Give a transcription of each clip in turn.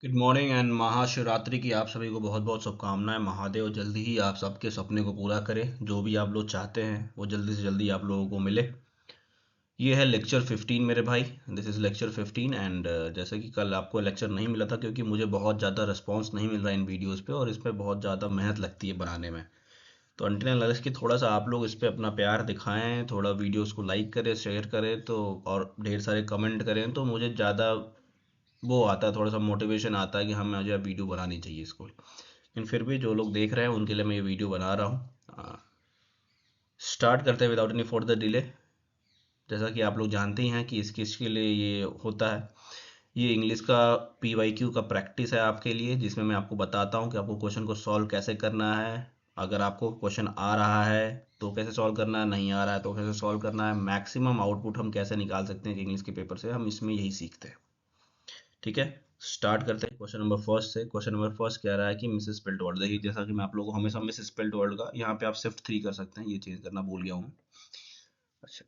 Good morning and Mahashivratri की आप सभी को बहुत बहुत शुभकामनाएं। महादेव जल्दी ही आप सबके सपने को पूरा करें। जो भी आप लोग चाहते हैं वो जल्दी से जल्दी आप लोगों को मिले। ये है लेक्चर 15 मेरे भाई। दिस इज़ लेक्चर 15 एंड जैसे कि कल आपको लेक्चर नहीं मिला था क्योंकि मुझे बहुत ज़्यादा रिस्पांस नहीं मिल रहा इन वीडियोस पे और इस पे बहुत ज़्यादा मेहनत लगती है बनाने में। तो अंटिल अनलेस कि थोड़ा सा आप लोग इस पे अपना प्यार दिखाएं, थोड़ा वीडियोस को लाइक करें, शेयर करें तो और ढेर सारे कमेंट करें तो मुझे ज़्यादा वो आता है, थोड़ा सा मोटिवेशन आता है कि हमें मुझे वीडियो बनानी चाहिए इसको। लेकिन फिर भी जो लोग देख रहे हैं उनके लिए मैं ये वीडियो बना रहा हूँ। स्टार्ट करते हैं विदाउट एनी फर्दर डिले। जैसा कि आप लोग जानते ही हैं कि इसके लिए ये होता है। ये इंग्लिश का PYQ का प्रैक्टिस है आपके लिए, जिसमें मैं आपको बताता हूँ कि आपको क्वेश्चन को सॉल्व कैसे करना है। अगर आपको क्वेश्चन आ रहा है तो कैसे सॉल्व करना है, नहीं आ रहा है तो कैसे सॉल्व करना है, मैक्सिमम आउटपुट हम कैसे निकाल सकते हैं इंग्लिश के पेपर से, हम इसमें यही सीखते हैं। ठीक है, स्टार्ट करते हैं क्वेश्चन नंबर फर्स्ट से। क्वेश्चन नंबर फर्स्ट कह रहा है कि मिस स्पेल्ड वर्ड। देखिए, जैसा कि मैं आप लोगों को हमेशा मिस स्पेल्ड वर्ड का यहाँ पे आप सिर्फ 3 कर सकते हैं, ये चेंज करना भूल गया हूँ। अच्छा,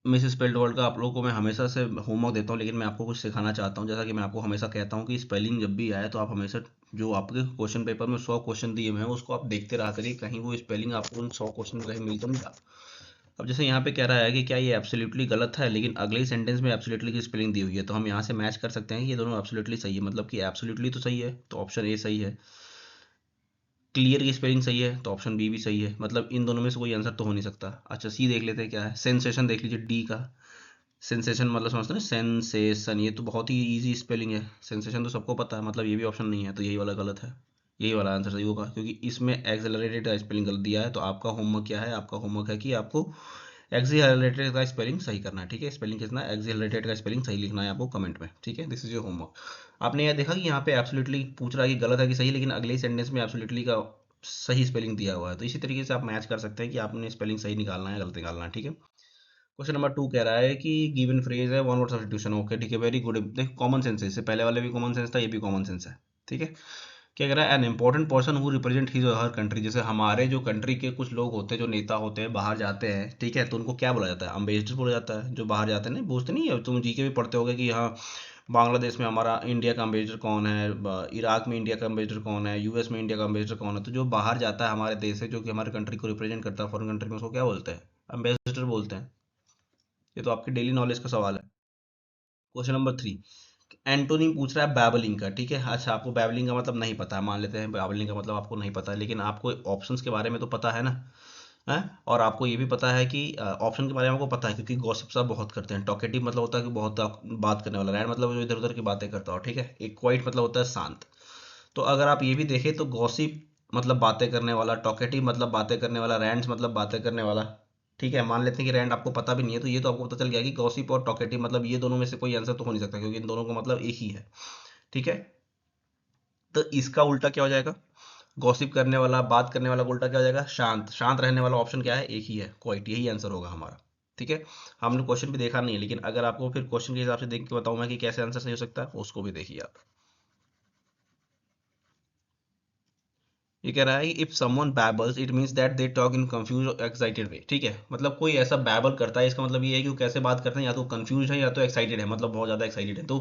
मिस स्पेल्ड वर्ड का आप लोगों को मैं हमेशा से होमवर्क देता हूँ, लेकिन मैं आपको कुछ सिखाना चाहता हूँ। जैसा कि मैं आपको हमेशा कहता हूँ कि स्पेलिंग जब भी आए तो आप हमेशा जो आपके क्वेश्चन पेपर में 100 क्वेश्चन दिए हुए हैं उसको आप देखते रहा करिए, कहीं वो स्पेलिंग आपको उन 100 क्वेश्चन में कहीं मिल तो नहीं रहा। अब जैसे यहाँ पे कह रहा है कि क्या ये एब्सोल्युटली गलत है, लेकिन अगले ही सेंटेंस में एब्सोल्युटली की स्पेलिंग दी हुई है, तो हम यहाँ से मैच कर सकते हैं कि ये दोनों एब्सोल्युटली सही है। मतलब कि एब्सोल्युटली तो सही है तो ऑप्शन ए सही है, क्लियर की स्पेलिंग सही है तो ऑप्शन बी भी सही है। मतलब इन दोनों में से कोई आंसर तो हो नहीं सकता। अच्छा, सी देख लेते हैं क्या है। सेंसेशन देख लीजिए, डी का सेंसेशन मतलब समझते हैं ना, सेंसेशन, ये तो बहुत ही इजी स्पेलिंग है। सेंसेशन तो सबको पता है, मतलब ये भी ऑप्शन नहीं है तो यही वाला गलत है। यही वाला आंसर सही होगा क्योंकि इसमें एक्सेलरेटेड का स्पेलिंग गलत दिया है। तो आपका होमवर्क क्या है, आपका होमवर्क है कि आपको एक्सीलरेटेड का स्पेलिंग सही करना है। ठीक है, स्पेलिंग कितना एक्सीलरेटेड का स्पेलिंग सही लिखना है आपको कमेंट में। ठीक है, दिस इज योर होमवर्क। आपने यह देखा कि यहाँ पे एब्सोल्युटली पूछ रहा है कि गलत है कि सही, लेकिन अगले ही सेंटेंस में एब्सोल्युटली का सही स्पेलिंग दिया हुआ है। तो इसी तरीके से आप मैच कर सकते हैं कि आपने स्पेलिंग सही निकालना है गलत निकालना है। ठीक है, क्वेश्चन नंबर 2 कह रहा है कि गिवन फ्रेज है वन वर्ड सब्स्टिट्यूशन। ओके, ठीक है, वेरी गुड। देखो, कॉमन सेंस है, इससे पहले वाले भी कॉमन सेंस था, ये भी कॉमन सेंस है। ठीक है, क्या कह रहा है, an important person who represent his और हर कंट्री। जैसे हमारे जो कंट्री के कुछ लोग होते हैं, जो नेता होते हैं, बाहर जाते हैं, ठीक है, तो उनको क्या बोला जाता है, अम्बेसडर बोला जाता है। जो बाहर जाते हैं, नहीं पूछते नहीं है, तुम जीके भी पढ़ते होगे कि हाँ, बांग्लादेश में हमारा इंडिया का अम्बेसडर कौन है, इराक में इंडिया का अम्बेसडर कौन है, यूएस में इंडिया का अम्बेसडर कौन है। तो जो बाहर जाता है हमारे देश से, जो कि हमारे कंट्री को रिप्रेजेंट करता है फॉरेन कंट्री में, उसको क्या बोलते हैं, अम्बेसडर बोलते हैं। ये तो आपके डेली नॉलेज का सवाल है। क्वेश्चन नंबर 3, एंटोनी पूछ रहा है बैबलिंग का। ठीक है, अच्छा, आपको बैबलिंग का मतलब नहीं पता है, मान लेते हैं बैबलिंग का मतलब आपको नहीं पता है, लेकिन आपको ऑप्शंस के बारे में तो पता है ना। है, और आपको ये भी पता है कि ऑप्शन के बारे में आपको पता है क्योंकि गॉसिप सब बहुत करते हैं। टॉकेटिव मतलब होता है कि बहुत बात करने वाला, रैंड मतलब जो इधर उधर की बातें करता हो। ठीक है, एक क्वाइट मतलब होता है शांत। तो अगर आप ये भी देखें तो गॉसिप मतलब बातें करने वाला, टॉकेटिव मतलब बातें करने वाला, रैंड्स मतलब बातें करने वाला। ठीक है, मान लेते हैं कि रैंड आपको पता भी नहीं है, तो ये तो आपको पता चल गया कि गॉसिप और टॉकेटिव मतलब ये दोनों में से कोई आंसर तो हो नहीं सकता क्योंकि इन दोनों का मतलब एक ही है। ठीक है, तो इसका उल्टा क्या हो जाएगा, गॉसिप करने वाला, बात करने वाला का उल्टा क्या हो जाएगा, शांत। शांत रहने वाला ऑप्शन क्या है, एक ही है, क्वाइट। यही आंसर होगा हमारा। ठीक है, हमने क्वेश्चन भी देखा नहीं है, लेकिन अगर आपको फिर क्वेश्चन के हिसाब से देख के बताऊं मैं कि कैसे आंसर सही हो सकता है, उसको भी देखिए आप। ये कह रहा है if someone babbles it means that they talk in confuse और एक्साइटेड वे। ठीक है, मतलब कोई ऐसा बैबल करता है, इसका मतलब ये है कि वो कैसे बात करते हैं, या तो कंफ्यूज है या तो एक्साइटेड है, मतलब बहुत ज्यादा एक्साइटेड है। तो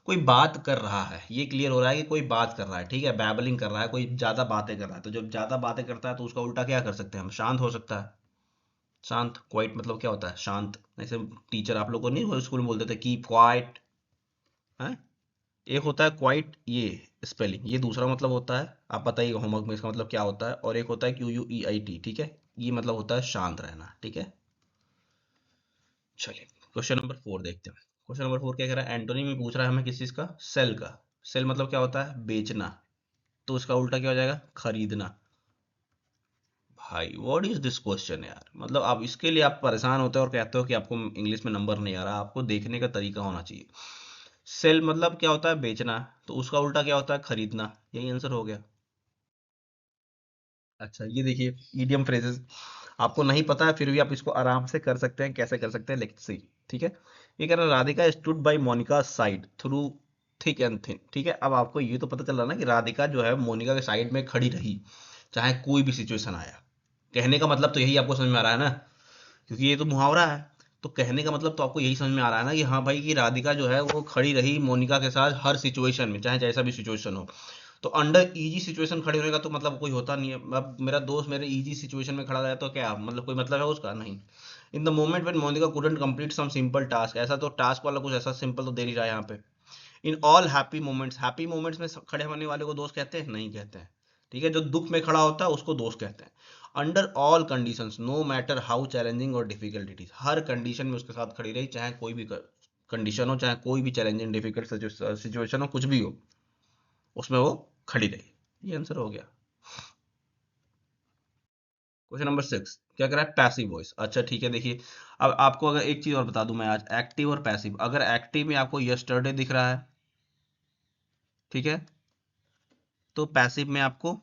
कोई बात कर रहा है, ये क्लियर हो रहा है कि कोई बात कर रहा है। ठीक है, बैबलिंग कर रहा है, कोई ज्यादा बातें कर रहा है। तो जब ज्यादा बातें करता है तो उसका उल्टा क्या कर सकते हैं हम, शांत हो सकता है। शांत, क्वाइट मतलब क्या होता है, शांत। ऐसे टीचर आप लोग को नहीं स्कूल में बोलते थे कीप क्वाइट है। एक होता है क्वाइट, ये स्पेलिंग, ये दूसरा मतलब होता है, आप बताइए होमवर्क में इसका मतलब क्या होता है। और एक होता है QUEIT। ठीक है, ये मतलब होता है शांत रहना। ठीक है, चलिए क्वेश्चन नंबर 4 देखते हैं। क्वेश्चन नंबर 4 क्या कह रहा है, एंटोनी में पूछ रहा है हमें किस चीज का, सेल का। सेल मतलब क्या होता है, बेचना। तो उसका उल्टा क्या हो जाएगा, खरीदना। भाई व्हाट इज दिस क्वेश्चन यार, मतलब आप इसके लिए आप परेशान होते हो और कहते हो कि आपको इंग्लिश में नंबर नहीं आ रहा। आपको देखने का तरीका होना चाहिए। सेल मतलब क्या होता है, बेचना। तो उसका उल्टा क्या होता है, खरीदना। यही आंसर हो गया। अच्छा, ये देखिए, ईडियम फ्रेजेस आपको नहीं पता है फिर भी आप इसको आराम से कर सकते हैं। कैसे कर सकते हैं, लेट्स सी। ठीक है, ये कह रहा है Radhika stood by Monica side through thick and thin. ठीक है, अब आपको ये तो पता चल रहा ना कि राधिका जो है मोनिका के साइड में खड़ी रही, चाहे कोई भी सिचुएशन आया। कहने का मतलब तो यही आपको समझ में आ रहा है ना, क्योंकि ये तो मुहावरा है। तो कहने का मतलब तो आपको यही समझ में आ रहा है ना कि हाँ भाई कि राधिका जो है वो खड़ी रही मोनिका के साथ हर सिचुएशन में, चाहे जैसा भी सिचुएशन हो। तो अंडर इजी सिचुएशन खड़े होने का तो मतलब कोई होता नहीं है। अब मेरा दोस्त मेरे इजी सिचुएशन में खड़ा रहा तो क्या मतलब कोई मतलब है उसका? नहीं। In the moment when Monica couldn't complete some simple task, ऐसा तो टास्क वाला कुछ ऐसा सिंपल तो दे नहीं रहा है यहाँ पे। इन ऑल हैप्पी मोमेंट्स में खड़े होने वाले को दोस्त कहते हैं? नहीं कहते हैं। ठीक है, जो दुख में खड़ा होता है उसको दोस्त कहते हैं। Under all conditions no matter how challenging और डिफिकल्ट इट इज, हर कंडीशन में उसके साथ खड़ी रही, चाहे कोई भी कंडीशन हो, चाहे कोई भी चैलेंजिंग डिफिकल्ट सिचुएशन हो, कुछ भी हो, उसमें वो खड़ी रही। ये आंसर हो गया। क्वेश्चन नंबर 6 क्या कह रहा है? Passive voice. अच्छा ठीक है, देखिए अब आपको अगर एक चीज और बता दूं मैं आज, एक्टिव और पैसिव। अगर एक्टिव में आपको यस्टरडे दिख रहा है, ठीक है, तो पैसिव में आपको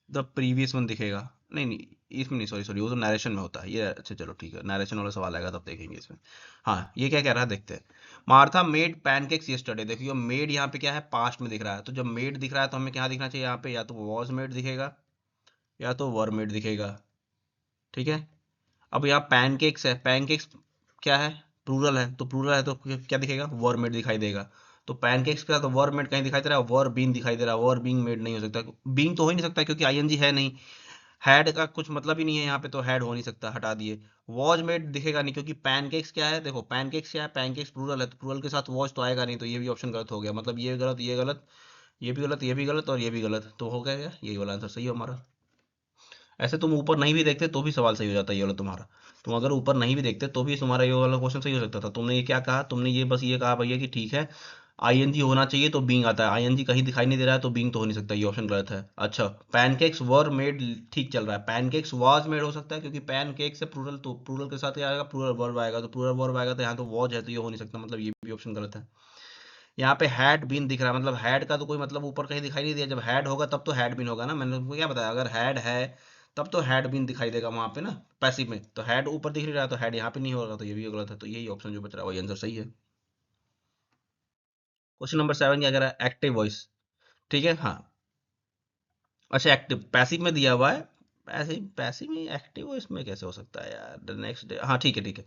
द प्रीवियस वन दिखेगा। नहीं नहीं, इसमें नहीं, सॉरी सॉरी, वो तो नरेशन में होता है ये। अच्छा चलो ठीक है, नरेशन वाला सवाल आएगा तब देखेंगे इसमें। हाँ, ये क्या कह रहा है देखते हैं। Martha made pancakes yesterday. देखिए मेड यहाँ पे क्या है? पास्ट में दिख रहा है। तो जब मेड दिख रहा है तो हमें क्या दिखना चाहिए यहाँ पे? या तो वॉज मेड दिखेगा या तो वर मेड दिखेगा। ठीक है, अब यहाँ पैनकेक्स है, पैनकेक्स क्या है? प्लूरल है, तो प्लूरल है तो क्या दिखेगा? वर मेड दिखाई देगा। तो पैनकेक्स के साथ वर मेड कहीं दिखाई दे रहा है? वर बीन दिखाई दे रहा है। वर बीइंग मेड नहीं हो सकता, बीइंग तो हो ही नहीं सकता क्योंकि आईएनजी है नहीं। हैड का कुछ मतलब ही नहीं है यहाँ पे, तो हैड हो नहीं सकता, हटा दिए। वॉज मेड दिखेगा नहीं क्योंकि पैनकेक्स क्या है? देखो पैनकेक्स क्या है? पैनकेक्स प्लूरल है, तो प्लूरल के साथ वॉज तो आएगा नहीं, तो ये भी ऑप्शन गलत हो गया। मतलब ये गलत, ये गलत, ये भी गलत, ये भी गलत और ये भी गलत, तो हो गया क्या? यही वाला आंसर सही है हमारा। ऐसे तुम ऊपर नहीं भी देखते तो भी सवाल सही हो जाता है ये वाला तुम्हारा। तुम अगर ऊपर नहीं भी देखते तो भी तुम्हारा ये वाला क्वेश्चन सही हो सकता था। तुमने ये क्या कहा? तुमने ये बस ये कहा भैया कि ठीक है आईएनजी होना चाहिए तो बीइंग आता है, आईएनजी कहीं दिखाई नहीं दे रहा है तो बीइंग तो हो नहीं सकता, ये ऑप्शन गलत है। अच्छा, पैनकेक्स वर मेड ठीक चल रहा है, पैनकेक्स वाज मेड हो सकता है क्योंकि पैनकेक से प्लूरल, तो प्लूरल के साथ क्या आएगा? प्लूरल वर्ब आएगा, तो प्लूरल वर्ब आएगा तो यहाँ तो वॉज है तो ये हो नहीं सकता, मतलब ये भी ऑप्शन गलत है। यहाँ पे हैड बीन दिख रहा है, मतलब हैड का तो कोई मतलब ऊपर कहीं दिखाई नहीं दिया। जब हैड होगा तब तो हैड बीन होगा ना, मैंने तुमको क्या बताया? अगर हैड है तब तो हैड बीन दिखाई देगा वहां पे ना, पैसिव में। तो हैड ऊपर दिख नहीं रहा तो हैड यहाँ पे नहीं होगा, तो ये भी गलत है। तो यही ऑप्शन जो बच रहा है वही आंसर सही है। क्वेश्चन नंबर 7 क्या कह रहा है? Active voice. ठीक है, हाँ। अच्छा, एक्टिव पैसिव में दिया हुआ है। पैसिव पैसिव में एक्टिव वॉइस में कैसे हो सकता है यार? द नेक्स्ट डे, हाँ ठीक है ठीक है।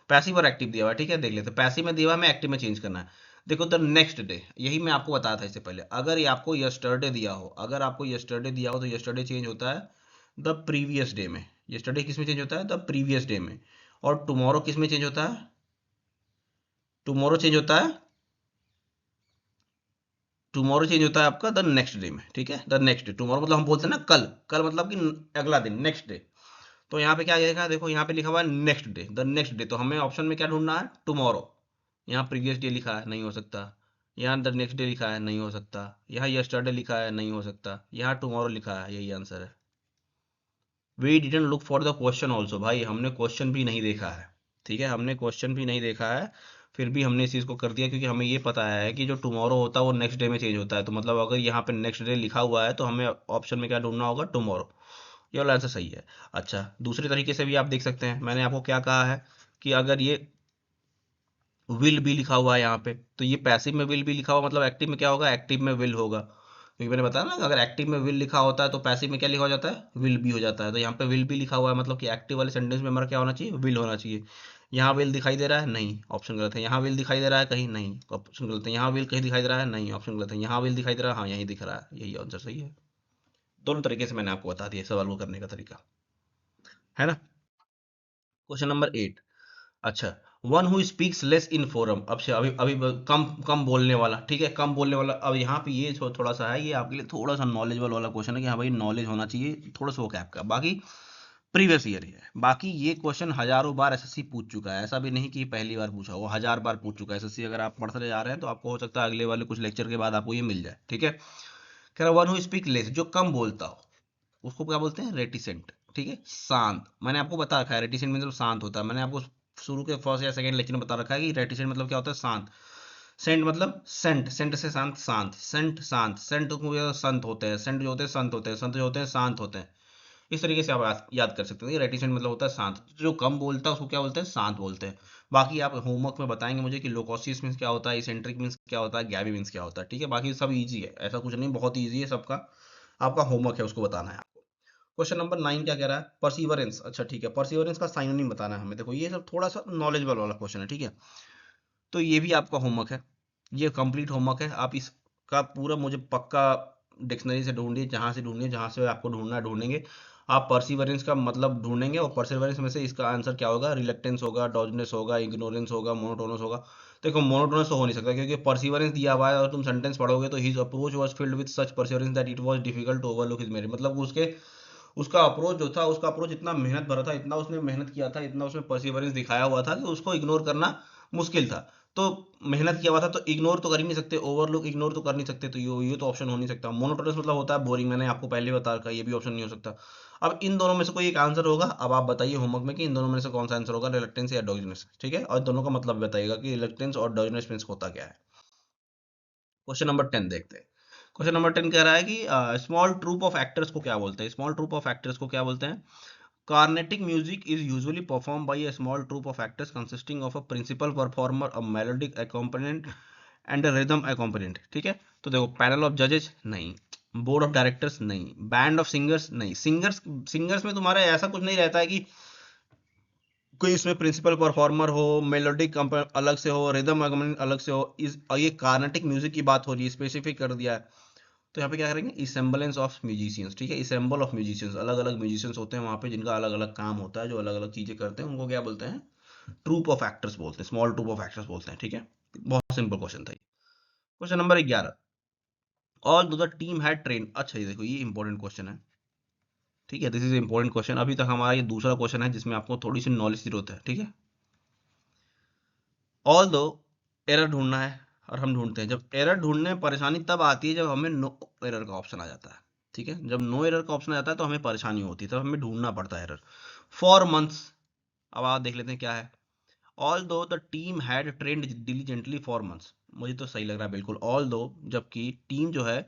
पैसिव और एक्टिव दिया हुआ है, ठीक है देख लेते। पैसिव में दिया हुआ है, हमें एक्टिव में चेंज करना है। देखो द नेक्स्ट डे, यही मैं आपको बताया था इससे पहले। अगर ये आपको यस्टरडे दिया हो, अगर आपको यस्टरडे दिया हो तो यस्टरडे चेंज होता है द प्रीवियस डे में। यस्टरडे किस में चेंज होता है? द प्रीवियस डे में। और टुमारो किस में चेंज होता है? टुमारो चेंज होता है, टुमारो चेंज होता है आपका द नेक्स्ट डे में। ठीक है, द नेक्स्ट डे, टुमारो मतलब हम बोलते हैं ना कल, कल मतलब कि अगला दिन, नेक्स्ट डे। तो यहाँ पे क्या आएगा? देखो यहाँ पे लिखा हुआ है next day, the next day, तो हमें ऑप्शन में क्या ढूंढना है? टुमारो। यहाँ प्रीवियस डे लिखा है, नहीं हो सकता। यहाँ द नेक्स्ट डे लिखा है, नहीं हो सकता। यहाँ यस्टरडे लिखा है, नहीं हो सकता। यहाँ टुमारो लिखा है, यही आंसर है। We didn't look for the question also, भाई हमने क्वेश्चन भी नहीं देखा है। ठीक है, हमने क्वेश्चन भी नहीं देखा है, फिर भी हमने इस चीज़ को कर दिया क्योंकि हमें ये पता है कि जो टुमारो होता है वो नेक्स्ट डे में चेंज होता है। तो मतलब अगर यहाँ पे नेक्स्ट डे लिखा हुआ है तो हमें ऑप्शन में क्या ढूंढना होगा? टुमारो। ये वाला आंसर सही है। अच्छा, दूसरे तरीके से भी आप देख सकते हैं, मैंने आपको क्या कहा है कि अगर ये विल भी लिखा हुआ है यहाँ पे, तो ये पैसिव में विल भी लिखा हुआ, मतलब एक्टिव में क्या होगा? एक्टिव में विल होगा, क्योंकि मैंने बताया ना अगर एक्टिव में विल लिखा होता है तो पैसिव में क्या लिखा हो जाता है? विल भी हो जाता है। तो यहाँ पे विल भी लिखा हुआ है, मतलब कि एक्टिव वाले सेंटेंस में हमारा क्या होना चाहिए? विल होना चाहिए। यहाँ विल दिखाई दे रहा है? नहीं, ऑप्शन गलत है। यहाँ विल दिखाई दे रहा है कहीं? नहीं, ऑप्शन गलत है। यहाँ विल कहीं दिखाई दे रहा है? नहीं, ऑप्शन गलत है। यहाँ विल दिखाई दे रहा है? हाँ, यही दिख रहा है, यही आंसर सही है। दोनों तरीके से मैंने आपको बता दिया सवाल को करने का तरीका, है ना। Question number 8। अच्छा, one who speaks less in forum. अब से अभी अभी कम कम बोलने वाला, ठीक है, कम बोलने वाला। अब यहाँ पे ये थोड़ा सा है, ये आपके लिए थोड़ा सा नॉलेजेबल वाला क्वेश्चन है कि हाँ भाई नॉलेज होना चाहिए थोड़ा सा वो कैप का। बाकी प्रीवियस ईयर ही है, बाकी ये क्वेश्चन हजारों बार एसएससी पूछ चुका है, ऐसा भी नहीं कि पहली बार पूछा, वो 1000 बार पूछ चुका है एसएससी। अगर आप पढ़ते जा रहे हैं तो आपको हो सकता है अगले वाले कुछ लेक्चर के बाद आपको ये मिल जाए। ठीक है, कह रहा वन हु स्पीक लेस, जो कम बोलता हो उसको क्या बोलते हैं? रेटिसेंट। ठीक है, शांत। मैंने आपको बता रखा है रेटिसेंट मतलब शांत होता है, मैंने आपको शुरू के फर्स्ट या सेकंड लेक्चर में बता रखा है कि रेटिसेंट मतलब क्या होता है? शांत। सेंट मतलब सेंट, सेंट से शांत, शांत, सेंट शांत, सेंट को संत होते हैं, सेंट जो होते हैं संत होते हैं, संत जो होते हैं शांत होते हैं। इस तरीके से आप याद कर सकते हैं। रेटिसेंट मतलब होता है शांत, जो कम बोलता है उसको क्या बोलते हैं? शांत बोलते हैं। बाकी आप होमवर्क में बताएंगे मुझे कि लोकोसिस मीन्स क्या होता है, इसेंट्रिक मीन्स क्या होता है, गैबी मीन्स क्या होता है। ठीक है, बाकी सब इजी है, ऐसा कुछ नहीं, बहुत इजी है सबका। आपका होमवर्क है, उसको बताना है आपको। क्वेश्चन नंबर 9 क्या कह रहा है? परसिवरेंस। अच्छा ठीक है, परसिवरेंस का साइनोनिम बताना है हमें। देखो ये सब थोड़ा सा नॉलेजेबल वाला क्वेश्चन है, ठीक है। तो ये भी आपका होमवर्क है, ये कंप्लीट होमवर्क है। आप इसका पूरा मुझे पक्का डिक्शनरी से ढूंढिए, जहाँ से आपको ढूंढना है ढूंढेंगे। आप परसिवरेंस का मतलब ढूंढेंगे और परसिवरेंस में से इसका आंसर क्या होगा? रिलेक्टेंस होगा, डॉजनेस होगा, इग्नोरेंस होगा, मोनोटोनस होगा। देखो मोनोटोनस तो हो नहीं सकता क्योंकि परसिवरेंस दिया हुआ है और तुम सेंटेंस पढ़ोगे तो his approach was filled with such perseverance that it was difficult to overlook his merit. मतलब उसके उसका अप्रोच जो था, उसका अप्रोच इतना मेहनत भरा था, इतना उसने मेहनत किया था, इतना उसमें परसिवरेंस दिखाया हुआ था कि उसको इग्नोर करना मुश्किल था। तो मेहनत किया हुआ था तो इग्नोर तो कर ही नहीं सकते, ओवरलुक इग्नोर तो कर नहीं सकते, तो ये तो ऑप्शन हो नहीं सकता। मोनोटोनस मतलब होता है बोरिंग, मैंने आपको पहले बता रखा है, ये भी ऑप्शन नहीं हो सकता। अब इन दोनों में से कोई एक आंसर होगा। अब आप बताइए होमवर्क में कि इन दोनों में से कौन सा आंसर होगा, रिलक्टेंस या डोजनेस, ठीक है। और दोनों का मतलब बताइएगा कि रिलक्टेंस और डोजनेस मींस होता क्या है। क्वेश्चन नंबर 10 देखते हैं। क्वेश्चन नंबर 10 कह रहा है कि स्मॉल ट्रूप ऑफ एक्टर्स को क्या बोलते हैं? स्मॉल ट्रूप ऑफ एक्टर्स को क्या बोलते हैं? Carnatic music is usually performed by a small troupe of actors consisting of a principal performer, a melodic accompaniment and a rhythm accompaniment। ठीक है, तो देखो पैनल ऑफ जजेस नहीं, बोर्ड ऑफ डायरेक्टर्स नहीं, बैंड ऑफ सिंगर्स नहीं। Singers singers में तुम्हारा ऐसा कुछ नहीं रहता है कि कोई इसमें प्रिंसिपल परफॉर्मर हो, मेलोडिक अलग से हो, रिदम अलग से हो। इस ये कार्नेटिक म्यूजिक की बात हो रही है, स्पेसिफिक कर दिया है। तो यहाँ पे क्या करेंगे? इसेंबलेंस ऑफ म्यूजिशियंस, ठीक है। इसेंबल ऑफ म्यूजिशियंस, अलग अलग म्यूजिशियंस होते हैं वहाँ पे जिनका अलग अलग काम होता है, जो अलग अलग चीजें करते हैं, उनको क्या बोलते हैं? ट्रूप ऑफ एक्टर्स बोलते हैं, स्मॉल ट्रूप ऑफ एक्टर्स बोलते हैं, ठीक है। बहुत सिंपल क्वेश्चन था ये। क्वेश्चन नंबर 11, ऑल दो द टीम हैड ट्रेन। अच्छा ये देखो, ये इंपॉर्टेंट क्वेश्चन है, ठीक है। This is important question. अभी तक हमारा ये दूसरा क्वेश्चन है जिसमें आपको थोड़ी सी नॉलेज की जरूरत है, ठीक है। ऑल दो एरर ढूंढना है और हम ढूंढते हैं। जब एरर ढूंढने में परेशानी तब आती है जब हमें नो एरर का ऑप्शन आ जाता है, ठीक है। जब नो एरर का ऑप्शन आ जाता है तो हमें परेशानी होती है, तब हमें ढूंढना पड़ता है एरर। फॉर मंथ्स, अब आप देख लेते हैं क्या है। ऑल दो the team had trend diligently for months, मुझे तो सही लग रहा है बिल्कुल। ऑल दो, जबकि टीम जो है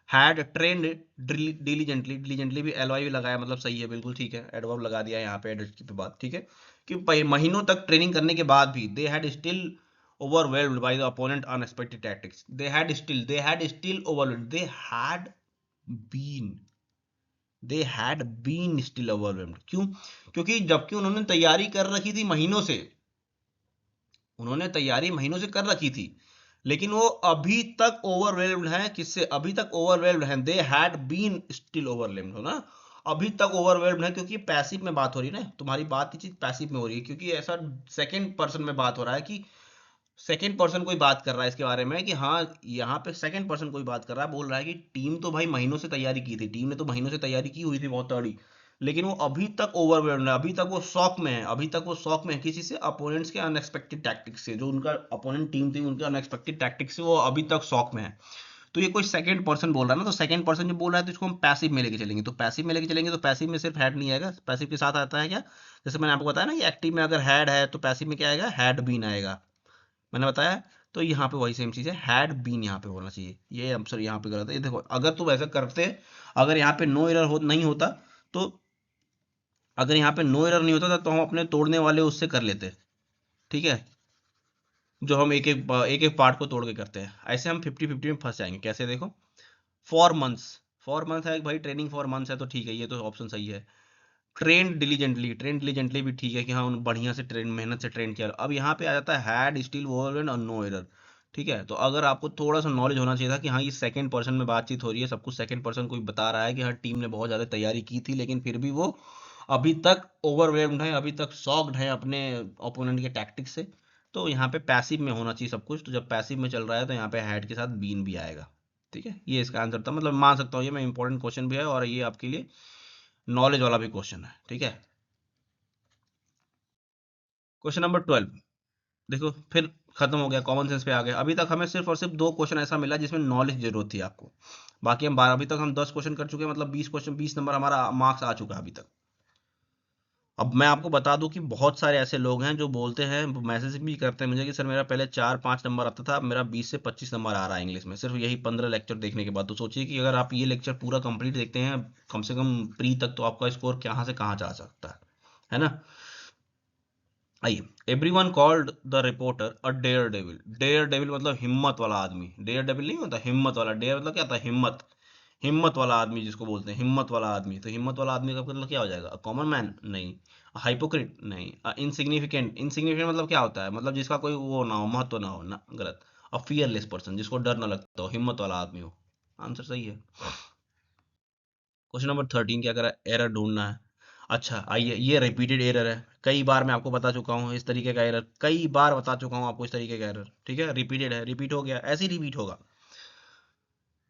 हैड ट्रेंड डिलीजेंटली, डिलीजेंटली भी एल वाई भी लगाया, मतलब सही है बिल्कुल, ठीक है। एडवर्ब लगा दिया यहाँ पे एड की बात, ठीक है। कि महीनों तक ट्रेनिंग करने के बाद भी they had still overwhelmed by the opponent unexpected tactics। they had still overwhelmed, been they had been still overwhelmed। क्यों? क्योंकि जबकि उन्होंने तैयारी कर रखी थी महीनों से, उन्होंने तैयारी महीनों से कर रखी थी, लेकिन वो अभी तक ओवरवेल्म्ड है। किससे अभी तक ओवरवेल्म्ड है? They had been still overwhelmed, हो ना, अभी तक ओवरवेल्म्ड है। क्योंकि पैसिव में बात हो रही है ना, तुम्हारी बात की चीज पैसिव में हो रही है, क्योंकि ऐसा सेकंड पर्सन में बात हो रहा है कि सेकंड पर्सन कोई बात कर रहा है इसके बारे में कि हाँ, यहाँ पे सेकंड पर्सन कोई बात कर रहा है, बोल रहा है कि टीम तो भाई महीनों से तैयारी की थी, टीम ने तो महीनों से तैयारी की हुई थी बहुत तगड़ी, लेकिन वो अभी तक ओवरवेल्म्ड है, अभी तक वो शॉक में है, अभी तक वो शॉक में है। किसी से? अपोनेंट्स के अनएक्सपेक्टेड टैक्टिक्स से, जो उनका अपोनेंट टीम थी उनके अनएक्सपेक्टेड टैक्टिक्स से वो अभी तक शॉक में है। तो ये कोई सेकंड पर्सन बोल रहा है ना, तो सेकंड पर्सन जब बोल रहा है तो इसको हम पैसिव में लेके चलेंगे। तो पैसिव में लेके चलेंगे तो पैसिव में सिर्फ हैड नहीं आएगा, पैसिव के साथ आता है क्या? जैसे मैंने आपको बताया ना कि एक्टिव में अगर हैड है तो पैसिव में क्या आएगा? हैड बीन आएगा, मैंने बताया। तो यहाँ पे वही सेम चीज है, हैड बीन यहाँ पे होना चाहिए, ये आंसर यहाँ पे गलत है। ये देखो, अगर तुम ऐसा करते, अगर यहाँ पे नो एरर नहीं होता तो, अगर यहाँ पे नो एरर नहीं होता तो हम अपने तोड़ने वाले उससे कर लेते, ठीक है। जो हम एक एक पार्ट को तोड़ के करते हैं, ऐसे हम 50-50 में फंस जाएंगे। कैसे? देखो, फॉर मंथ्स, फॉर मंथ है भाई, ट्रेनिंग फॉर मंथ्स है तो ठीक है, ये तो ऑप्शन सही है। ट्रेन डिलीजेंटली भी ठीक है कि हाँ उन बढ़िया से ट्रेन, मेहनत से ट्रेन किया। अब यहाँ पे आ जाता है हैड स्टिल ओवरवेल्म्ड और नो एरर, ठीक है। तो अगर आपको थोड़ा सा नॉलेज होना चाहिए था कि हाँ ये सेकंड पर्सन में बातचीत हो रही है, सब कुछ सेकंड पर्सन कोई बता रहा है कि हाँ टीम ने बहुत ज्यादा तैयारी की थी लेकिन फिर भी वो अभी तक ओवरवेल्म्ड है, अभी तक शॉक्ड है अपने ओपोनेंट के टैक्टिक्स से। तो यहाँ पे पैसिव में होना चाहिए सब कुछ। तो जब पैसिव में चल रहा है तो यहाँ पे हैड के साथ बीन भी आएगा, ठीक है। ये इसका आंसर था, मतलब मान सकता हूँ ये मैं इंपॉर्टेंट क्वेश्चन भी है और ये आपके लिए नॉलेज वाला भी क्वेश्चन है, ठीक है। क्वेश्चन नंबर 12 देखो, फिर खत्म हो गया, कॉमन सेंस पे आ गया। अभी तक हमें सिर्फ और सिर्फ दो क्वेश्चन ऐसा मिला जिसमें नॉलेज जरूरत थी आपको, बाकी हम 12, अभी तक हम 10 क्वेश्चन कर चुके हैं, मतलब 20 क्वेश्चन, 20 नंबर हमारा मार्क्स आ चुका है अभी तक। अब मैं आपको बता दूं कि बहुत सारे ऐसे लोग हैं जो बोलते हैं, मैसेज भी करते हैं मुझे कि सर मेरा पहले 4-5 नंबर आता था, अब मेरा 20 से 25 नंबर आ रहा है इंग्लिश में, सिर्फ यही 15 लेक्चर देखने के बाद। तो सोचिए कि अगर आप ये लेक्चर पूरा कंप्लीट देखते हैं कम से कम प्री तक, तो आपका स्कोर कहाँ से कहाँ जा सकता है ना। आइए, everyone called the reporter a daredevil. Daredevil मतलब हिम्मत वाला आदमी, डेयर डेविल नहीं होता हिम्मत वाला, डेयर मतलब क्या होता है? हिम्मत। हिम्मत वाला आदमी जिसको बोलते हैं, हिम्मत वाला आदमी, तो हिम्मत वाला आदमी का मतलब क्या हो जाएगा? कॉमन मैन नहीं। हाइपोक्रिट नहीं। इनसिग्निफिकेंट, इनसिग्निफिकेंट मतलब क्या होता है? मतलब जिसका कोई वो ना हो, महत्व ना हो ना, गलत। फियरलेस पर्सन, जिसको डर ना लगता हो, हिम्मत वाला आदमी हो। आंसर सही है। क्वेश्चन नंबर 13 क्या करा? एरर ढूंढना है। अच्छा आइए, ये रिपीटेड एरर है, कई बार मैं आपको बता चुका हूँ इस तरीके का एरर, कई बार बता चुका हूँ आपको इस तरीके का एरर, ठीक है? रिपीटेड है, रिपीट हो गया, ऐसे ही रिपीट होगा।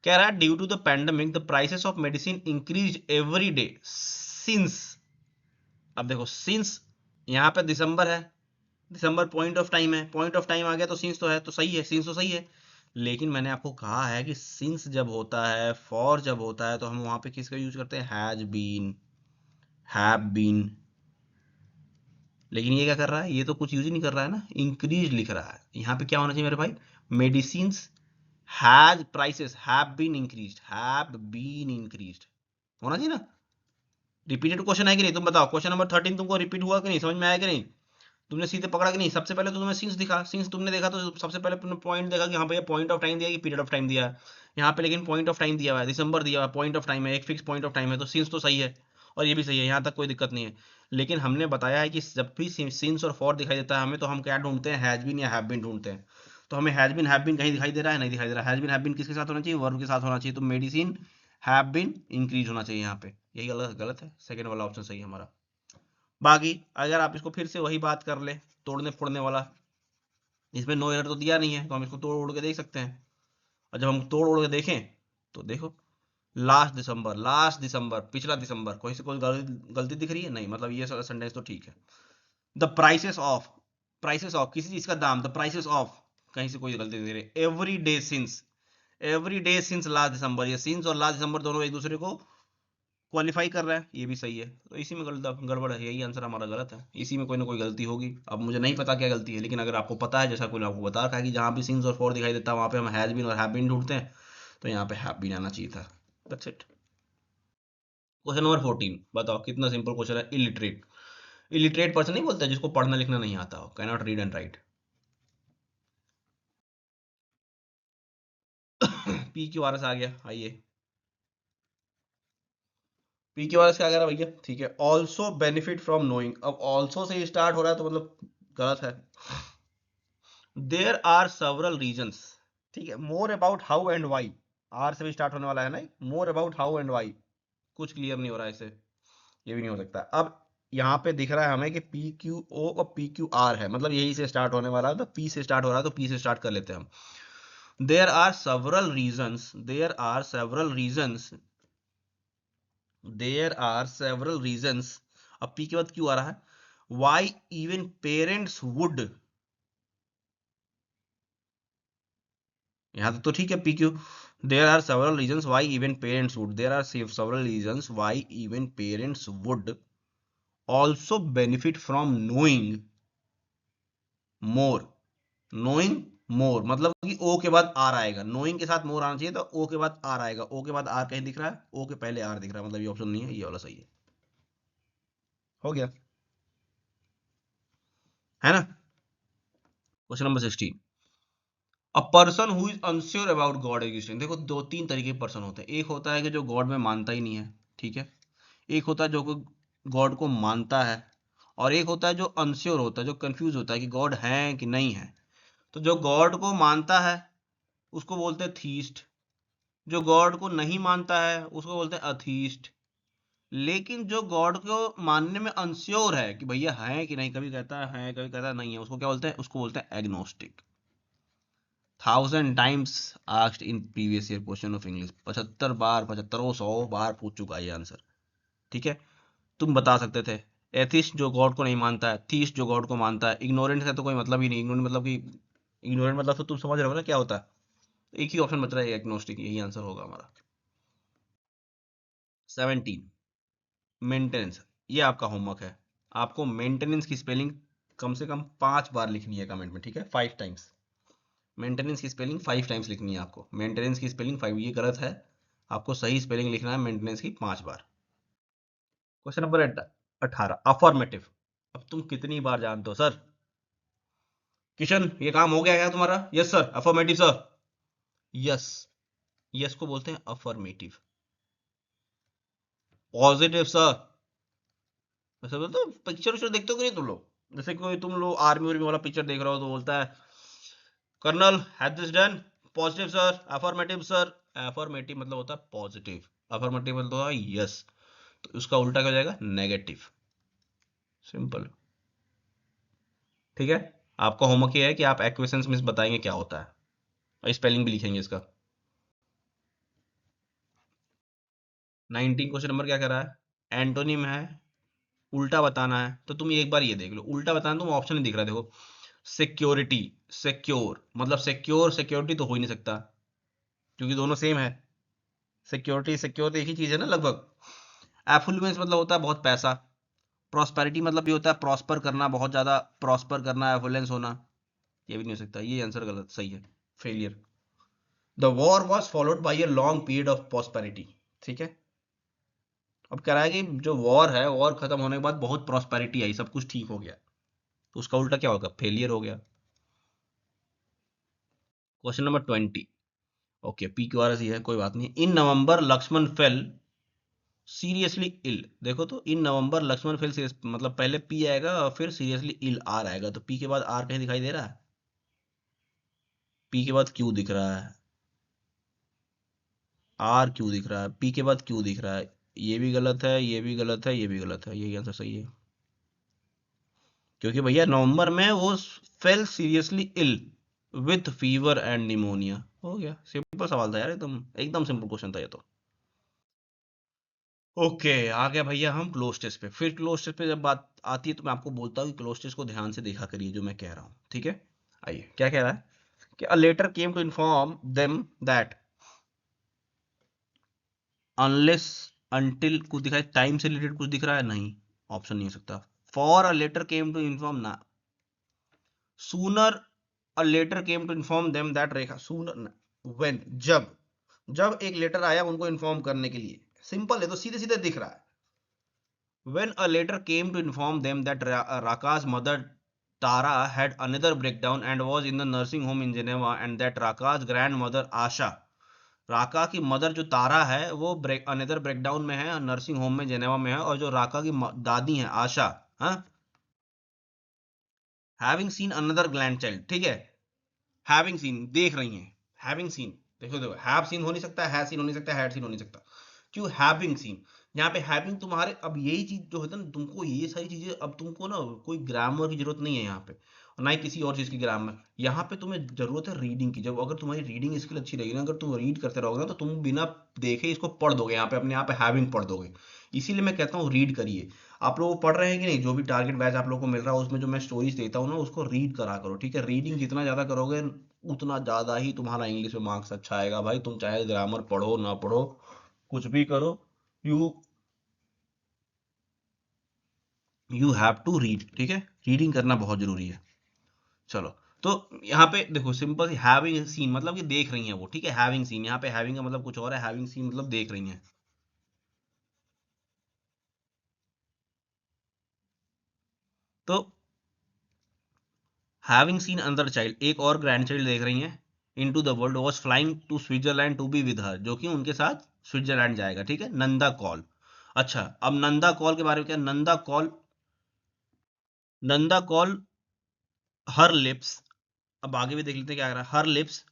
कह रहा है due to the pandemic the prices of medicine increase every day since. अब देखो सिंस, यहाँ पे दिसंबर है, दिसंबर पॉइंट ऑफ टाइम है, पॉइंट ऑफ टाइम आ गया तो सिंस तो है, तो सही है, सिंस तो सही है। लेकिन मैंने आपको कहा है कि सिंस जब होता है, फॉर जब होता है, तो हम वहां पे किसका यूज करते हैं? Has been, have been. लेकिन ये क्या कर रहा है? ये तो कुछ यूज ही नहीं कर रहा है ना, इंक्रीज लिख रहा है। यहाँ पे क्या होना चाहिए मेरे भाई? Medicine has prices have been increased, have been increased होना चाहिए ना। रिपीटेड क्वेश्चन है कि नहीं? तुम बताओ, क्वेश्चन नंबर 13 तुमको रिपीट हुआ कि नहीं? समझ में आया कि नहीं? तुमने सीधे पकड़ा कि नहीं? सबसे पहले तो तुम्हें सिंस दिखा, सिंस तुमने देखा तो सबसे पहले तुमने पॉइंट देखा कि हाँ भैया पॉइंट ऑफ टाइम दिया कि पीरियड ऑफ टाइम दिया है। यहाँ पे लेकिन पॉइंट ऑफ टाइम दिया हुआ है, दिसंबर दिया हुआ है, पॉइंट ऑफ टाइम है, एक फिक्स पॉइंट ऑफ टाइम है, तो सिंस तो सही है और ये भी सही है, यहाँ तक कोई दिक्कत नहीं है। लेकिन हमने बताया है कि जब भी सिंस और फॉर दिखाई देता है हमें, तो हम क्या ढूंढते हैं? हैज बीन या हैव बीन ढूंढते हैं। तो हमें हैज बीन हैव बीन कहीं दिखाई दे रहा है? नहीं दिखाई दे रहा। हैज बीन हैव बीन किसके साथ होना चाहिए? वर्ब के साथ होना चाहिए। तो मेडिसिन हैव बीन इंक्रीज होना चाहिए यहाँ पे, यही गलत गलत है, सेकंड वाला ऑप्शन सही है हमारा। बाकी अगर आप इसको फिर से वही बात कर ले, तोड़ने फोड़ने वाला, इसमें नो एरर तो दिया नहीं है, तो हम इसको तोड़ उड़ के देख सकते हैं। और जब हम तोड़ उड़ के देखें तो देखो, लास्ट दिसंबर, लास्ट दिसंबर, पिछला दिसंबर, कोई से कोई गलती दिख रही है? नहीं, मतलब ये सेंटेंस तो ठीक है। The prices of, prices of किसी चीज का दाम, द प्राइसेस ऑफ, कहीं से कोई गलती दिख रही है? Every day since, every day since last December, ये सिंस और लास्ट दिसंबर दोनों एक दूसरे को क्वालिफाई कर रहा है, ये भी सही है। तो इसी में गड़बड़ है, यही आंसर हमारा गलत है, इसी में कोई ना कोई गलती होगी। अब मुझे नहीं पता क्या गलती है, लेकिन अगर आपको पता है, जैसा कोई ने आपको बता रखा है कि जहाँ भी सिंस और फॉर दिखाई देता है वहाँ पे हम हैज बीन और हैव बीन ढूंढते हैं, तो यहाँ पे हैव बीन आना चाहिए था। That's it. क्वेश्चन नंबर 14 बताओ, कितना सिंपल क्वेश्चन है। इलिटरेट, इलिटरेट पर्सन नहीं बोलते जिसको पढ़ना लिखना नहीं आता हो, can not read and write. P Q R S आ गया, आइए। पी क्यू आर एस क्या कह रहा है भैया? ठीक है, ऑल्सो बेनिफिट फ्रॉम नोइंग। अब ऑल्सो से स्टार्ट हो रहा है तो मतलब गलत है। देयर आर सेवरल रीजंस, ठीक है, more about how and why, are से भी स्टार्ट होने वाला है ना, more about how and why, कुछ क्लियर नहीं हो रहा है इससे, ये भी नहीं हो सकता। अब यहाँ पे दिख रहा है हमें कि पी क्यू ओ और पी क्यू आर है, मतलब यही से स्टार्ट होने वाला है, तो पी से स्टार्ट हो रहा है तो पी से स्टार्ट कर लेते हैं हम। There are several reasons, there are several reasons, there are several reasons, अब पी के बाद क्यू आ रहा है, वाई इवन पेरेंट्स वुड, यहाँ तक तो ठीक है। P Q, there are several reasons why even parents would, there are several reasons why even parents would also benefit from knowing more, knowing more, मतलब कि ओ के बाद आर आएगा, नोइंग के साथ मोर आना चाहिए, तो ओ के बाद आर आएगा, ओ के बाद आर कहीं दिख रहा है? ओ के पहले आर दिख रहा है, मतलब ये ऑप्शन नहीं है, ये वाला सही हो गया, है ना। Question number 16, a person who is unsure about God existing. देखो दो तीन तरीके के पर्सन होते हैं, एक होता है कि जो गॉड में मानता ही नहीं है, ठीक है, एक होता है जो गॉड को मानता है, और एक होता है जो अनश्योर होता है, जो कंफ्यूज होता है कि गॉड है कि नहीं है। तो जो गॉड को मानता है उसको बोलते हैं थीस्ट, जो गॉड को नहीं मानता है उसको बोलते हैं अथीस्ट। लेकिन जो गॉड को मानने में अनश्योर है कि भैया है कि नहीं, कभी कहता है कभी कहता नहीं है, उसको क्या बोलते हैं? उसको बोलते हैं agnostic. 1000 times asked in previous year question of English, 75 बार, 7500 बार पूछ चुका है ये आंसर, ठीक है। तुम बता सकते थे एथिस्ट जो गॉड को नहीं मानता है, थीस्ट जो गॉड को मानता है, इग्नोरेंट है तो कोई मतलब ही नहीं, इग्नोरेंट मतलब कि, इग्नोरेंट मतलब तो तुम समझ रहे हो ना क्या होता है। एक ही ऑप्शन बच रहा है, एग्नोस्टिक, यही आंसर होगा हमारा। 17, मेंटेनेंस, ये आपका होमवर्क है। आपको मेंटेनेंस की स्पेलिंग कम से कम 5 बार लिखनी है कमेंट में, ठीक है, 5 टाइम्स। मेंटेनेंस की स्पेलिंग 5 टाइम्स लिखनी है आपको, मेंटेनेंस की स्पेलिंग 5, ये गलत है, आपको सही स्पेलिंग लिखना है मेंटेनेंस की 5 बार। Question number 18, affirmative. अब तुम कितनी बार जानते हो सर? किशन ये काम हो गया क्या तुम्हारा? Yes sir, affirmative sir, yes, yes को बोलते हैं अफर्मेटिव। Positive sir. वैसे बोलते पिक्चर उच्चर देखते हो कि नहीं तुम लोग? जैसे कोई तुम लोग आर्मी वार्मी वाला पिक्चर देख रहा हो तो बोलता है colonel has this done, positive sir, affirmative sir. Affirmative मतलब होता है पॉजिटिव, अफर्मेटिव मतलब होता है यस, तो उसका उल्टा क्या हो जाएगा? नेगेटिव। सिंपल। ठीक है। आपका होमवर्क ये है कि आप एक्वेशंस में बताएंगे क्या होता है और स्पेलिंग भी लिखेंगे इसका। 19 क्वेश्चन नंबर क्या कर रहा है? एंटोनिम है, उल्टा बताना है। तो तुम एक बार ये देख लो, उल्टा बताना तुम ऑप्शन नहीं दिख रहा है, देखो सिक्योरिटी, सिक्योर मतलब सिक्योर सिक्योरिटी तो हो ही नहीं सकता क्योंकि दोनों सेम है। सिक्योरिटी सिक्योर एक ही चीज है ना लगभग। एफुलुएंस मतलब होता है बहुत पैसा। प्रॉस्पेरिटी मतलब ये होता है प्रॉस्पर करना, बहुत ज्यादा प्रॉस्पर करना, एफुलेंस होना। ये भी नहीं हो सकता, ये आंसर गलत सही है, failure. The war was followed by a long period of prosperity. ठीक है। अब कह रहा है कि जो वॉर है, वॉर खत्म होने के बाद बहुत प्रॉस्पेरिटी आई, सब कुछ ठीक हो गया, तो उसका उल्टा क्या होगा? फेलियर हो गया। Question number 20। Okay, P Q R S है, कोई बात नहीं। इन नवंबर लक्ष्मण फेल सीरियसली इल। देखो तो इन नवंबर लक्ष्मण फेल सीरियस मतलब पहले पी आएगा और फिर सीरियसली इल आर आएगा, तो पी के बाद आर कहीं दिखाई दे रहा है? पी के बाद क्यू दिख रहा है, आर क्यू दिख रहा है, पी के बाद क्यू दिख रहा है। ये भी गलत है, ये भी गलत है, ये भी गलत है, यही आंसर सही है। क्योंकि भैया नवंबर में वो fell seriously ill with fever and pneumonia. हो गया, सिंपल सवाल था यार, एकदम एकदम सिंपल क्वेश्चन था ये तो। ओके, आ गया भैया हम क्लोज टेस्ट पे। फिर क्लोज टेस्ट पे जब बात आती है तो मैं आपको बोलता हूँ कि क्लोज टेस्ट को ध्यान से देखा करिए जो मैं कह रहा हूँ, ठीक है। आइए, क्या कह रहा है कि a letter came to inform them that unless until कुछ दिखाई, टाइम से रिलेटेड कुछ दिख रहा है? नहीं, ऑप्शन नहीं हो सकता। For a letter came to inform ना, sooner a letter came to inform them that Rekha, sooner when, जब, जब एक लेटर आया उनको इन्फॉर्म करने के लिए। सिंपल है, तो सीधे सीधे दिख रहा है। When a letter came to inform them that Raka's mother Tara had another breakdown and was in the nursing home in Geneva, and that Raka's grandmother Asha, राका की मदर जो तारा है वो अनदर ब्रेकडाउन में है, नर्सिंग होम में Geneva में है, और जो राका की दादी है आशा, हाँ, having scene another gland child. ठीक है, हैविंग सीन देख रही हैं, हैविंग सीन। देखो देखो, हैव सीन हो नहीं सकता, है सीन हो नहीं सकता, हैड सीन हो नहीं सकता। क्यों हैविंग सीन? यहाँ पे हैविंग तुम्हारे, अब यही चीज जो होता है ना, तुमको ये सारी चीजें, अब तुमको ना कोई ग्रामर की जरूरत नहीं है यहाँ पे, और ना ही किसी और चीज की ग्रामर। यहाँ पे तुम्हें जरूरत है रीडिंग की। जब अगर तुम्हारी रीडिंग स्किल अच्छी रहेगी ना, अगर तुम रीड करते रहोगे ना, तो तुम बिना देखे इसको पढ़ दोगे, यहाँ पे अपने आप हैविंग पढ़ दोगे। इसीलिए मैं कहता हूँ रीड करिए। आप लोग पढ़ रहे हैं कि नहीं? जो भी टारगेट बैच आप लोग को मिल रहा है उसमें जो मैं स्टोरीज देता हूँ ना, उसको रीड करा करो, ठीक है। रीडिंग जितना ज्यादा करोगे उतना ज्यादा ही तुम्हारा इंग्लिश में मार्क्स अच्छा आएगा भाई। तुम चाहे ग्रामर पढ़ो ना पढ़ो, कुछ भी करो, you you have to read, ठीक है। रीडिंग करना बहुत जरूरी है। चलो, तो यहाँ पे देखो सिंपल हैविंग सीन मतलब कि देख रही हैं वो, ठीक है। हैविंग सीन, यहाँ पे हैविंग का मतलब कुछ और है, हैविंग सीन मतलब देख रही हैं। तो हैविंग सीन अनदर चाइल्ड, एक और ग्रैंड चाइल्ड देख रही हैं, into the world was flying to Switzerland to be with her, जो कि उनके साथ स्विट्जरलैंड जाएगा, ठीक है। नंदा कॉल। अच्छा, अब नंदा कॉल के बारे में क्या? Nanda Kaul, Nanda Kaul her lips. अब आगे भी देख लेते हैं क्या कर रहा है। हर लिप्स,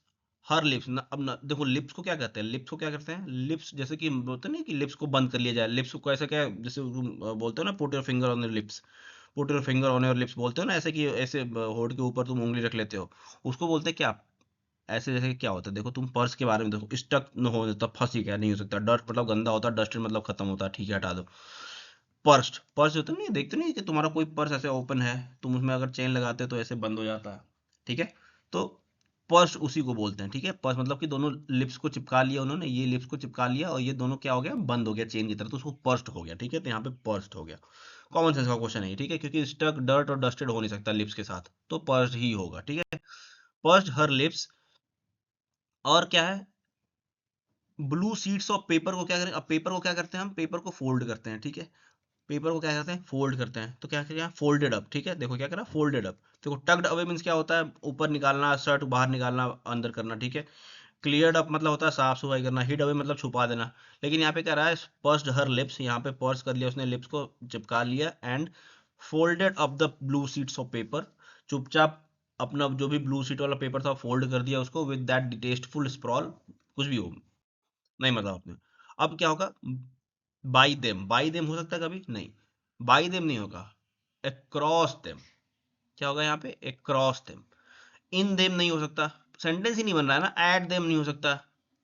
हर लिप्स न, अब न, देखो लिप्स को क्या कहते हैं? लिप्स को क्या करते हैं? लिप्स जैसे कि बोलते हैं ना कि लिप्स को बंद कर लिया जाए, लिप्स को ऐसे क्या, जैसे तुम बोलते हो ना put your finger on your lips, put your finger on your lips बोलते हो ना, ऐसे कि ऐसे होठ के ऊपर तुम उंगली रख लेते हो, उसको बोलते हैं क्या? ऐसे जैसे कि क्या होता है, देखो तुम पर्स के बारे में देखो, स्टक न हो तब फंसी, क्या नहीं हो सकता। डस्ट मतलब गंदा होता है, डस्टेड मतलब खत्म होता है, ठीक है, हटा दो। पर्स, पर्स होता नहीं, देखते नहीं कि तुम्हारा कोई पर्स ऐसे ओपन है, तुम उसमें अगर चेन लगाते हो तो ऐसे बंद हो जाता है, ठीक है। तो पर्स उसी को बोलते हैं, ठीक है। पर्स मतलब कि दोनों लिप्स को चिपका लिया उन्होंने, ये लिप्स को चिपका लिया और ये दोनों क्या हो गया? बंद हो गया चेन की तरह, तो उसको पर्स्ट हो गया, ठीक है। तो यहाँ पे पर्स्ट हो गया। कॉमन सेंस का क्वेश्चन है ये, ठीक है, क्योंकि स्टक डर्ट और डस्टेड हो नहीं सकता लिप्स के साथ, तो पर्स्ट ही होगा, ठीक है। पर्स्ट हर लिप्स। और क्या है? ब्लू शीट्स ऑफ पेपर को क्या करें? अब पेपर को क्या करते हैं हम? पेपर को फोल्ड करते हैं, ठीक है। पेपर को क्या करते हैं? फोल्ड करते हैं, तो क्या किया? फोल्डेड अप, ठीक है। देखो क्या करा? Folded up. देखो टक्ड अवे मीन्स क्या होता है? ऊपर निकालना, शर्ट बाहर निकालना, अंदर करना, ठीक है। क्लियर्ड अप मतलब होता है साफ सफाई करना, हिड अवे मतलब छुपा देना। लेकिन यहाँ पे क्या रहा है, पर्स्ड हर लिप्स, यहाँ पे पर्स कर लिया उसने, लिप्स को चिपका लिया, and folded up the blue sheets of paper, चुपचाप अपना जो भी ब्लू शीट वाला पेपर था फोल्ड कर दिया उसको, विद दैट डिटेस्टफुल स्प्रॉल, कुछ भी हो, नहीं मतलब आपने। अब क्या होगा, बाई देम हो सकता है कभी, नहीं, बाई देम नहीं होगा, अक्रॉस देम। क्या होगा यहाँ पे, अक्रॉस देम। इन देम नहीं हो सकता, सेंटेंस ही नहीं बन रहा है ना, एट देम नहीं हो सकता,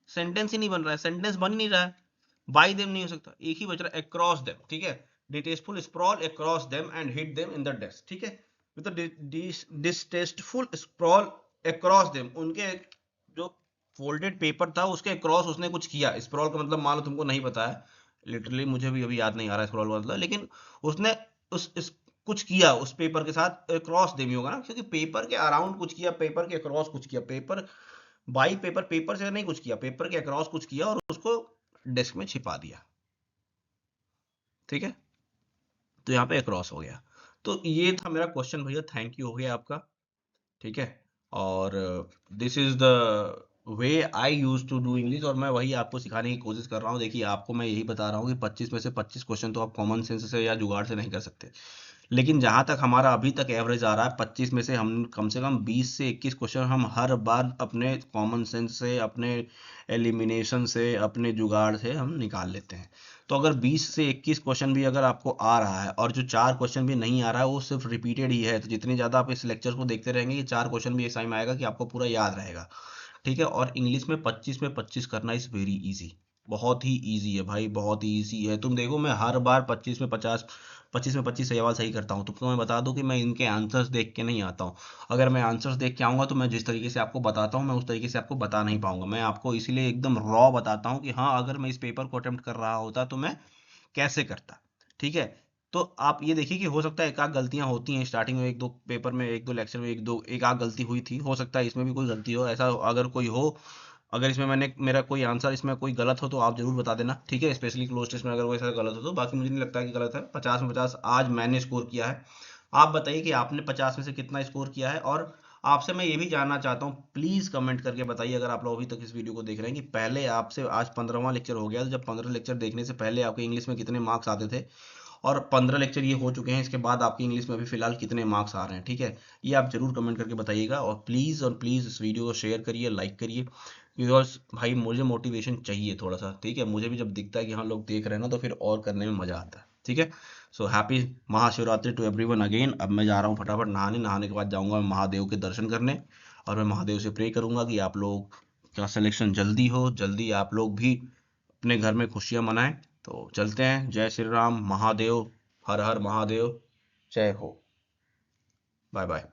सेंटेंस ही नहीं बन रहा है, सेंटेंस बन ही नहीं रहा है। बाई देम नहीं हो सकता, एक ही बच रहा है, अक्रॉस देम, ठीक है। Detestful sprawl across them and hit them in the desk, ठीक है। With distasteful sprawl across them, उनके जो फोल्डेड पेपर था उसके अक्रॉस उसने कुछ किया। स्प्रॉल का मतलब मान लो तुमको नहीं पता है, लिटरली मुझे भी अभी याद नहीं आ रहा है स्क्रॉल का मतलब, लेकिन उसने उस कुछ किया उस पेपर के साथ, क्रॉस देवी होगा ना, क्योंकि पेपर के अराउंड कुछ किया, पेपर के अक्रॉस कुछ किया, पेपर बाई पेपर, पेपर से नहीं कुछ किया, पेपर के अक्रॉस कुछ किया और उसको डेस्क में छिपा दिया, ठीक है। तो यहाँ पे अक्रॉस हो गया। तो ये था मेरा क्वेश्चन भैया, थैंक यू हो गया आपका, ठीक है। और this is the way I use to do English, और मैं वही आपको सिखाने की कोशिश कर रहा हूँ। देखिए आपको मैं यही बता रहा हूँ कि 25 में से 25 क्वेश्चन तो आप कॉमन सेंस से या जुगाड़ से नहीं कर सकते, लेकिन जहां तक हमारा अभी तक एवरेज आ रहा है 25 में से हम कम से कम 20 से 21 क्वेश्चन हम हर बार अपने कॉमन सेंस से, अपने एलिमिनेशन से, अपने जुगाड़ से हम निकाल लेते हैं। तो अगर 20 से 21 क्वेश्चन भी अगर आपको आ रहा है और जो 4 क्वेश्चन भी नहीं आ रहा है वो सिर्फ रिपीटेड ही है, तो जितनी ज़्यादा आप इस लेक्चर को देखते रहेंगे ये 4 क्वेश्चन भी एक टाइम आएगा कि आपको पूरा याद रहेगा, ठीक है। और इंग्लिश में 25 में 25 करना इज़ वेरी इजी, बहुत ही इजी है भाई, बहुत ही इजी है। तुम देखो मैं हर बार 25 में 50, 25 में 25 सवाल सही करता हूँ। तो मैं बता दूं कि मैं इनके आंसर्स देख के नहीं आता हूँ। अगर मैं आंसर्स देख के आऊँगा तो मैं जिस तरीके से आपको बताता हूँ मैं उस तरीके से आपको बता नहीं पाऊंगा। मैं आपको इसीलिए एकदम रॉ बताता हूँ कि हाँ अगर मैं इस पेपर को अटेम्प्ट कर रहा होता तो मैं कैसे करता, ठीक है। तो आप ये देखिए कि हो सकता है एक आध गलतियां होती हैं स्टार्टिंग में, एक दो पेपर में, एक दो लेक्चर में एक आध गलती हुई थी, हो सकता है इसमें भी कोई गलती हो, ऐसा अगर कोई हो, अगर इसमें मैंने मेरा कोई आंसर इसमें कोई गलत हो तो आप जरूर बता देना, ठीक है। स्पेशली क्लोज टेस्ट में अगर कोई ऐसा गलत हो तो, बाकी मुझे नहीं लगता कि गलत है। 50 में 50 आज मैंने स्कोर किया है। आप बताइए कि आपने 50 में से कितना स्कोर किया है। और आपसे मैं ये भी जानना चाहता हूँ, प्लीज कमेंट करके बताइए अगर आप लोग अभी तक इस वीडियो को देख रहे हैं, कि पहले आपसे आज 15वां लेक्चर हो गया, तो जब 15 लेक्चर देखने से पहले आपके इंग्लिश में कितने मार्क्स आते थे, और 15 लेक्चर ये हो चुके हैं इसके बाद आपकी इंग्लिश में अभी फिलहाल कितने मार्क्स आ रहे हैं, ठीक है। ये आप जरूर कमेंट करके बताइएगा। और प्लीज़ इस वीडियो को शेयर करिए, लाइक करिए, बिकॉज भाई मुझे मोटिवेशन चाहिए थोड़ा सा, ठीक है। मुझे भी जब दिखता है कि हाँ लोग देख रहे हैं ना, तो फिर और करने में मज़ा आता है, ठीक है। So happy Mahashivratri to everyone again. अब मैं जा रहा हूँ फटाफट नहाने, नहाने के बाद जाऊँगा महादेव के दर्शन करने, और मैं महादेव से प्रे करूँगा कि आप लोग का सिलेक्शन जल्दी हो, जल्दी आप लोग भी अपने घर में खुशियाँ मनाएं। तो चलते हैं, जय श्री राम, महादेव, हर हर महादेव, जय हो, बाय बाय।